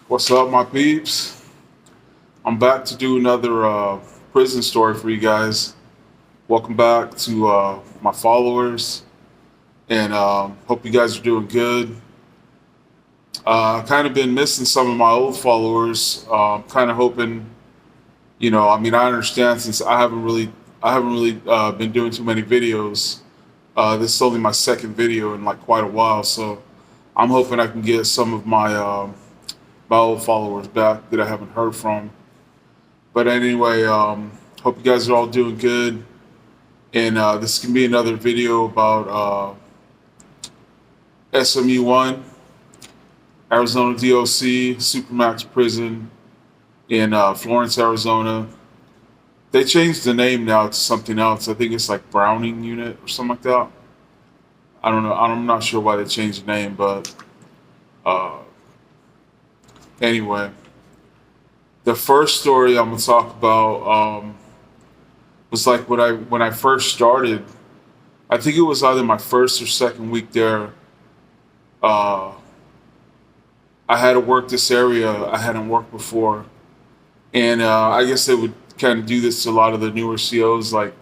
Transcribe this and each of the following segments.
What's up, my peeps? I'm back to do another prison story for you guys. Welcome back to my followers, and hope you guys are doing good. I've kind of been missing some of my old followers. Kind of hoping, I understand since I haven't really been doing too many videos. This is only my second video in like quite a while, so I'm hoping I can get some of my old followers back that I haven't heard from. But anyway, hope you guys are all doing good. And this can be another video about SMU 1, Arizona DOC, supermax prison in Florence, Arizona. They changed the name now to something else. I think it's like Browning Unit or something like that. I don't know. I'm not sure why they changed the name, but uh, anyway, the first story I'm gonna talk about was like when I first started. I think it was either my first or second week there. Uh, I had to work this area I hadn't worked before, and I guess they would kind of do this to a lot of the newer COs. Like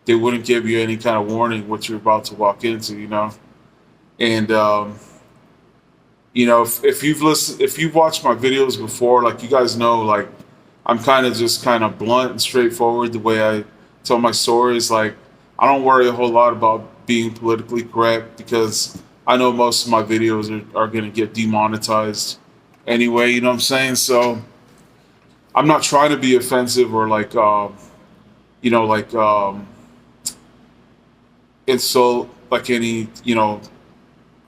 they wouldn't give you any kind of warning what you're about to walk into. And if you've watched my videos before, like you guys know, like I'm kind of just kind of blunt and straightforward the way I tell my stories. Like I don't worry a whole lot about being politically correct because I know most of my videos are going to get demonetized anyway. You know what I'm saying? So I'm not trying to be offensive or like like insult like any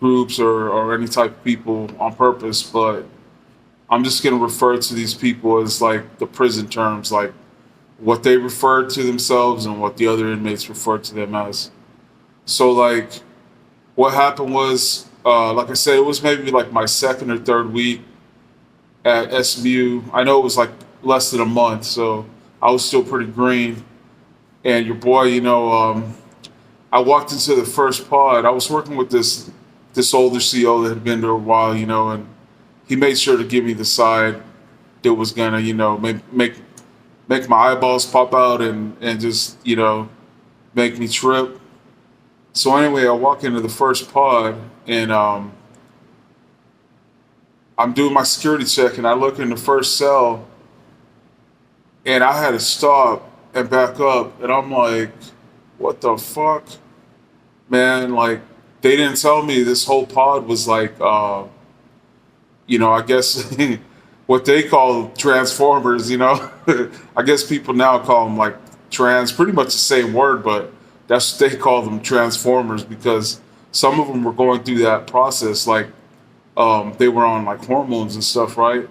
groups or any type of people on purpose, but I'm just going to refer to these people as like the prison terms, like what they refer to themselves and what the other inmates refer to them as. So, like, what happened was, like I said, it was maybe like my second or third week at SMU. I know it was like less than a month, so I was still pretty green. And your boy, I walked into the first pod. I was working with this older CO that had been there a while, and he made sure to give me the side that was gonna, make my eyeballs pop out and just, make me trip. So anyway, I walk into the first pod and I'm doing my security check and I look in the first cell and I had to stop and back up and I'm like, what the fuck? Man, like they didn't tell me this whole pod was like I guess what they call transformers, I guess people now call them like trans, pretty much the same word, but that's what they call them, transformers, because some of them were going through that process, like they were on like hormones and stuff, right?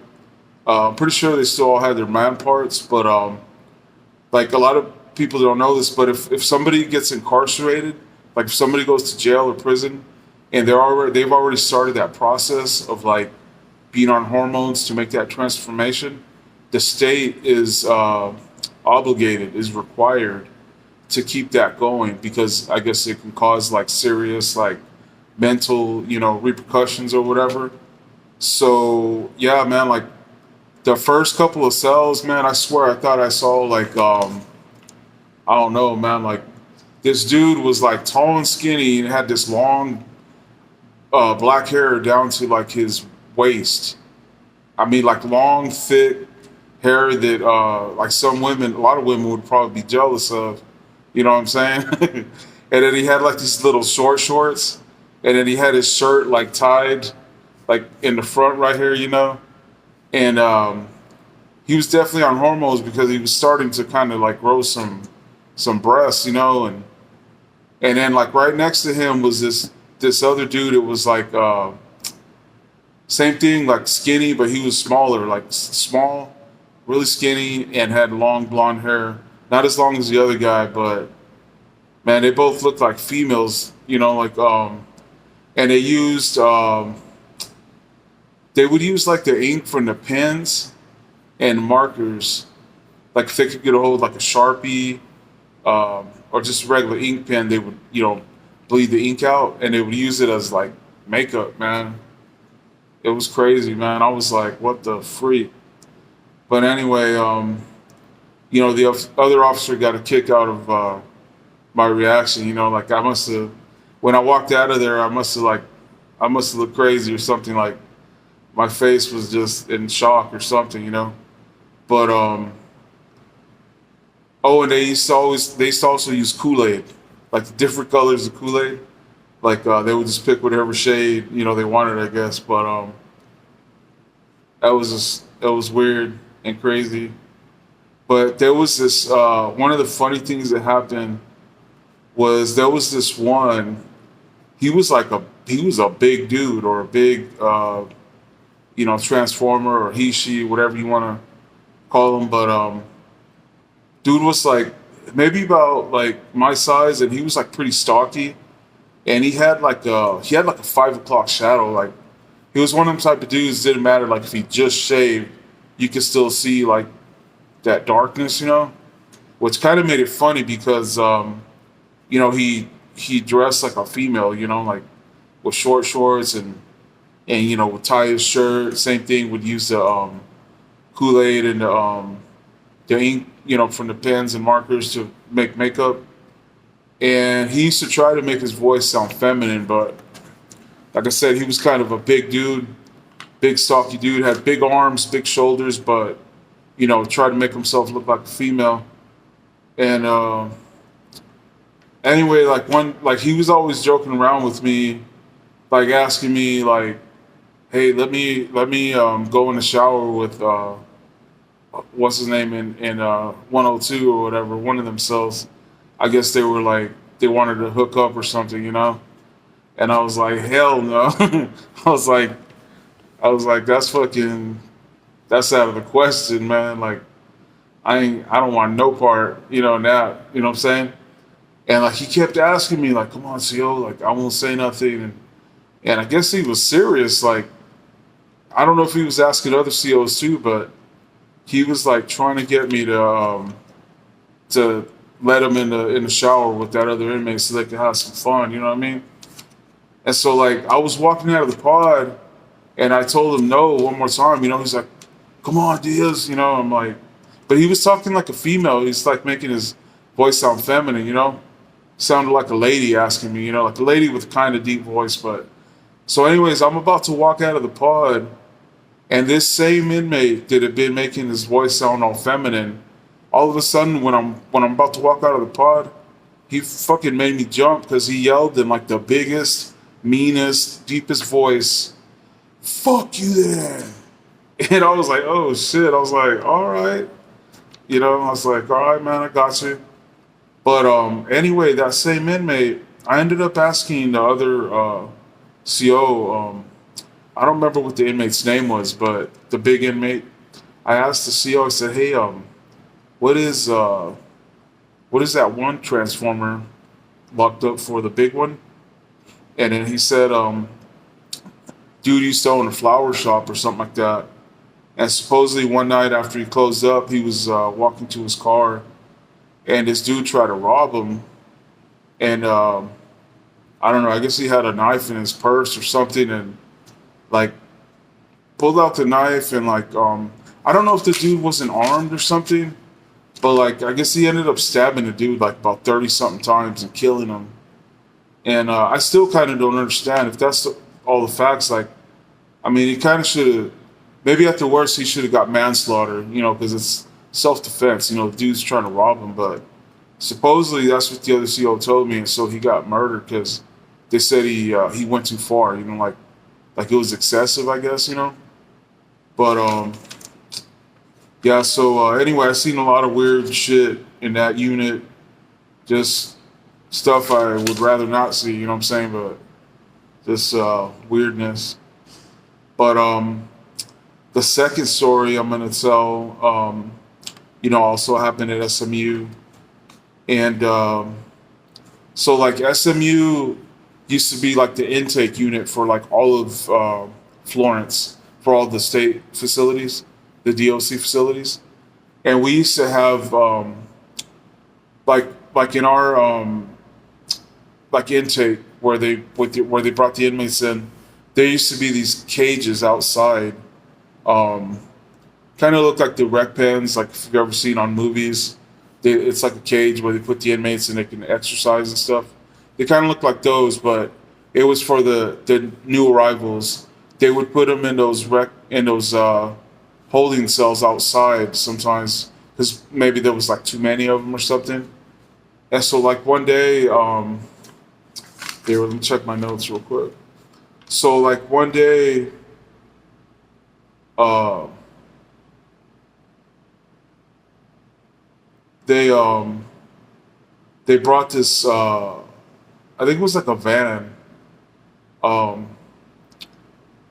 I'm pretty sure they still all had their man parts, but like a lot of people don't know this, but if somebody gets incarcerated, like if somebody goes to jail or prison, and they've already started that process of like being on hormones to make that transformation, the state is obligated, is required to keep that going because I guess it can cause like serious like mental repercussions or whatever. So yeah, man, like the first couple of cells, man, I swear I thought I saw like I don't know, man, like this dude was like tall and skinny and had this long black hair down to like his waist. I mean, like long, thick hair that like some women, a lot of women would probably be jealous of. You know what I'm saying? And then he had like these little short shorts, and then he had his shirt like tied like in the front right here, and he was definitely on hormones because he was starting to kind of like grow some breasts, and then like right next to him was this other dude. It was like same thing, like skinny, but he was smaller, like small, really skinny, and had long blonde hair. Not as long as the other guy, but man, they both looked like females, like and they would use like the ink from the pens and markers. Like if they could get a hold of like a Sharpie or just a regular ink pen, they would, bleed the ink out and they would use it as like makeup, man. It was crazy, man. I was like, what the freak? But anyway, the other officer got a kick out of my reaction. Like I must have, when I walked out of there, I must have looked crazy or something. Like my face was just in shock or something. But oh, and they used to also use Kool Aid, like the different colors of Kool Aid. Like they would just pick whatever shade they wanted, I guess. But that was weird and crazy. But there was this one of the funny things that happened was there was this one. He was a big dude or a big transformer or he she whatever you want to call him. But dude was like maybe about like my size, and he was like pretty stocky, and he had like a 5 o'clock shadow. Like he was one of them type of dudes. Didn't matter like if he just shaved, you could still see like that darkness, which kind of made it funny because he dressed like a female, like with short shorts and would tie his shirt. Same thing, would use the Kool Aid and the ink, from the pens and markers to make makeup. And he used to try to make his voice sound feminine, but like I said, he was kind of a big dude, big stocky dude, had big arms, big shoulders, but tried to make himself look like a female. And anyway, like he was always joking around with me, like asking me like, "Hey, let me go in the shower with what's his name in 102 or whatever, one of them cells." I guess they were like they wanted to hook up or something. And I was like, hell no. I was like, that's fucking, that's out of the question, man. Like, I don't want no part, now, you know what I'm saying? And like, he kept asking me, like, come on, CO, like, I won't say nothing. And I guess he was serious. Like, I don't know if he was asking other COs too, but he was like trying to get me to let him in the shower with that other inmate so they could have some fun. You know what I mean? And so like I was walking out of the pod, and I told him no one more time. He's like, "Come on, Diaz." I'm like, but he was talking like a female. He's like making his voice sound feminine. Sounded like a lady asking me. Like a lady with a kind of deep voice. But so, anyways, I'm about to walk out of the pod, and this same inmate that had been making his voice sound all feminine, all of a sudden when I'm about to walk out of the pod, he fucking made me jump because he yelled in like the biggest, meanest, deepest voice, "Fuck you then." And I was like, oh shit. I was like, all right. I was like, all right, man, I got you. But anyway, that same inmate, I ended up asking the other CO, I don't remember what the inmate's name was, but the big inmate, I asked the CO, I said, hey, what is uh what is that one transformer locked up for, the big one? And then he said, dude used to own a flower shop or something like that. And supposedly one night after he closed up, he was walking to his car, and this dude tried to rob him. And I don't know, I guess he had a knife in his purse or something, and like pulled out the knife and like I don't know if the dude wasn't armed or something, but like I guess he ended up stabbing the dude like about 30 something times and killing him. And I still kind of don't understand if that's all the facts. Like, I mean, he kind of should have. Maybe at the worst, he should have got manslaughter. Because it's self-defense. The dude's trying to rob him, but supposedly that's what the other CO told me, and so he got murdered because they said he went too far. Like it was excessive, I guess. But yeah. So anyway, I seen a lot of weird shit in that unit. Just stuff I would rather not see. You know what I'm saying? But this weirdness. But the second story I'm gonna tell, also happened at SMU, and so like SMU used to be like the intake unit for like all of Florence, for all the state facilities, the DOC facilities, and we used to have like in our like intake where they brought the inmates in. there used to be these cages outside. Um, Kind of look like the rec pens, like if you've ever seen on movies. It's like a cage where they put the inmates and they can exercise and stuff. They kind of look like those, but it was for the new arrivals. They would put them in those holding cells outside sometimes because maybe there was like too many of them or something. And so like one day, let me check my notes real quick. So like one day, uh, they um they brought this I think it was like a van. Um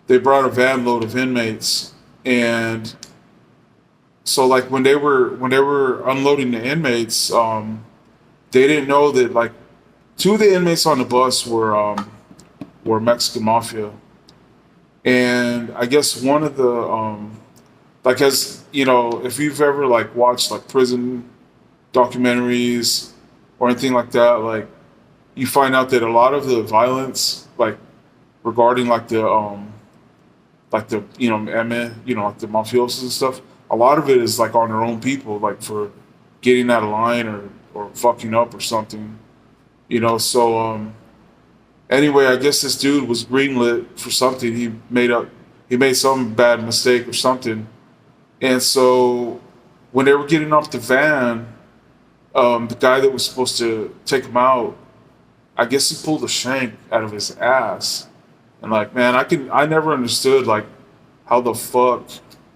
they brought a van load of inmates, and so like when they were unloading the inmates, they didn't know that like two of the inmates on the bus were Mexican mafia. And I guess one of the like, as you know, if you've ever like watched like prison documentaries or anything like that, like you find out that a lot of the violence, like regarding like the like the mafiosos and stuff, a lot of it is like on their own people, like for getting out of line or fucking up or something, you know. So anyway, I guess this dude was greenlit for something. He made some bad mistake or something, and so when they were getting off the van, the guy that was supposed to take him out, I guess he pulled a shank out of his ass. And like, man, I never understood like how the fuck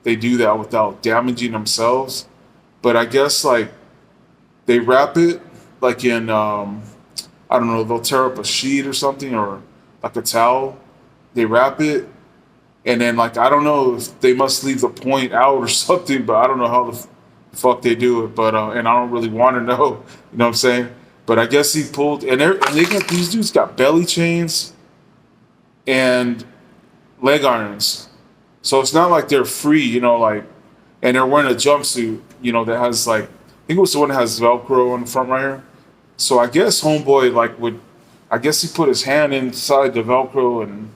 they do that without damaging themselves. But I guess like they wrap it like in I don't know, they'll tear up a sheet or something, or like a towel. They wrap it, and then like I don't know if they must leave the point out or something, but I don't know how fuck they do it. But and I don't really want to know, you know what I'm saying? But I guess he pulled, and they got these dudes got belly chains and leg irons, so it's not like they're free, you know, like, and they're wearing a jumpsuit, you know, that has like, I think it was the one that has Velcro on the front right here. So I guess homeboy like I guess he put his hand inside the Velcro and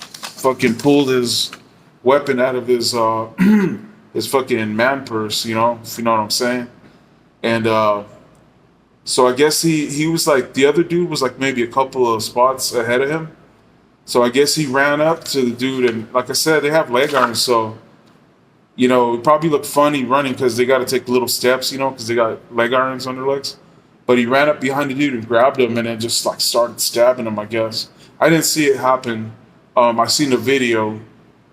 fucking pulled his weapon out of his his fucking man purse, you know, if you know what I'm saying. And so I guess he was like, the other dude was like maybe a couple of spots ahead of him. So I guess he ran up to the dude, and like I said, they have leg irons, so you know, it probably looked funny running because they got to take little steps, you know, because they got leg irons on their legs. But he ran up behind the dude and grabbed him, and then just like started stabbing him, I guess. I didn't see it happen. I seen the video,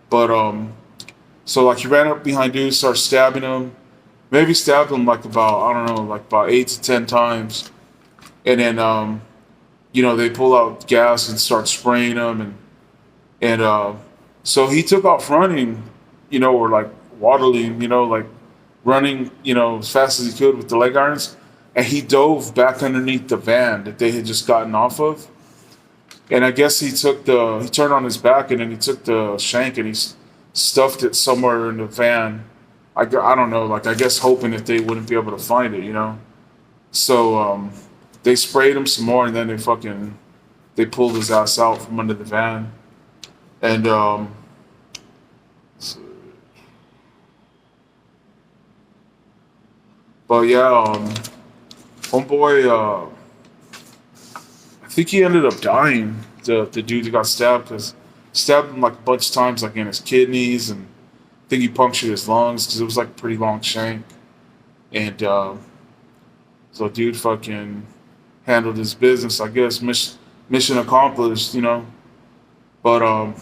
but so like he ran up behind dude, started stabbing him. Maybe stabbed him like about, I don't know, like about 8 to 10 times, and then you know, they pull out gas and start spraying him, and so he took off running, you know, or like waddling, you know, like running, you know, as fast as he could with the leg irons, and he dove back underneath the van that they had just gotten off of. And I guess he turned on his back, and then he took the shank and stuffed it somewhere in the van. I don't know, like I guess hoping that they wouldn't be able to find it, you know. So they sprayed him some more, and then they pulled his ass out from under the van, and but yeah, homeboy, I think he ended up dying. The dude that got stabbed, because stabbed him like a bunch of times, like in his kidneys, and I think he punctured his lungs because it was like a pretty long shank. And so dude fucking handled his business, I guess. Mission accomplished, you know. But I'm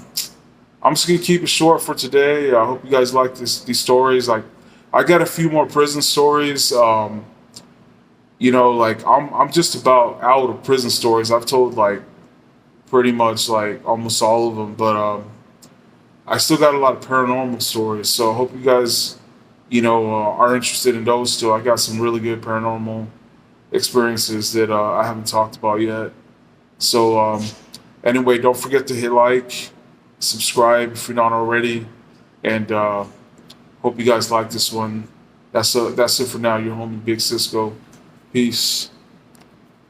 just gonna keep it short for today. I hope you guys like these stories. Like, I got a few more prison stories. You know, like I'm just about out of prison stories. I've told like pretty much like almost all of them, but I still got a lot of paranormal stories. So I hope you guys, you know, are interested in those too. I got some really good paranormal experiences that I haven't talked about yet. So anyway, don't forget to hit like, subscribe if you're not already, and hope you guys like this one. That's it for now. Your homie Big Cisco. Peace.